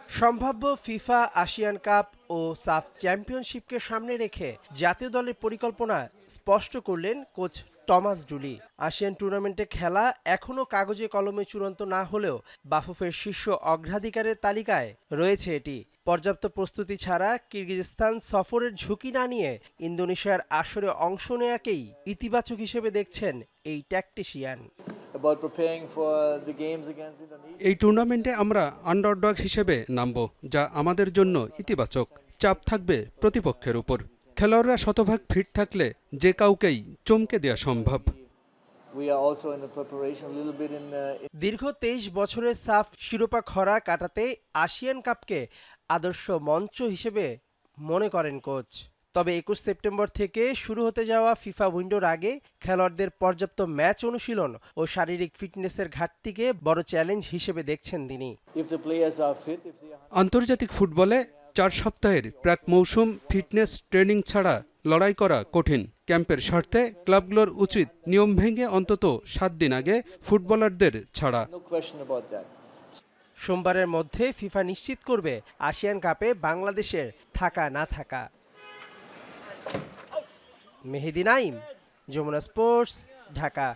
সম্ভাব্য FIFA ASEAN cup ও সাফ চ্যাম্পিয়নশিপকে সামনে রেখে জাতীয় দলের পরিকল্পনা স্পষ্ট করলেন কোচ টমাস ডুলি। আসিয়ান টুর্নামেন্টে খেলা এখনও কাগজে কলমে চূড়ান্ত না হলেও বাফুফের শীর্ষ অগ্রাধিকারের তালিকায় রয়েছে এটি। পর্যাপ্ত প্রস্তুতি ছাড়া কিরগিজস্তান সফরের ঝুঁকি না নিয়ে ইন্দোনেশিয়ার আসরে অংশ নেওয়াকেই ইতিবাচক হিসেবে দেখছেন এই ট্যাকটিশিয়ান। এই টুর্নামেন্টে আমরা আন্ডারডগ হিসেবে নামব, যা আমাদের জন্য ইতিবাচক। চাপ থাকবে প্রতিপক্ষের উপর। খেলোয়াড়রা শতভাগ ফিট থাকলে যে কাউকেই চমকে দেওয়া সম্ভব। দীর্ঘ ২৩ বছরের সাফ শিরোপা খরা কাটাতে আসিয়ান কাপকে আদর্শ মঞ্চ হিসেবে মনে করেন কোচ। তবে ২১ সেপ্টেম্বর থেকে শুরু হতে যাওয়া ফিফা উইন্ডোর আগে খেলোয়াড়দের পর্যাপ্ত ম্যাচ অনুশীলন ও শারীরিক ফিটনেসের ঘাটতিকে বড় চ্যালেঞ্জ হিসেবে দেখছেন তিনি। আন্তর্জাতিক ফুটবলে ৪ সপ্তাহের প্রাক মৌসুম ফিটনেস ট্রেনিং ছাড়া লড়াই করা কঠিন। ক্যাম্পের স্বার্থে ক্লাবগুলোর উচিত নিয়ম ভেঙে অন্তত ৭ দিন আগে ফুটবলারদের ছাড়া। সোমবারের মধ্যে ফিফা নিশ্চিত করবে আসিয়ান কাপে বাংলাদেশের থাকা না থাকা। মেহেদী নাইম, যমুনা স্পোর্টস, ঢাকা।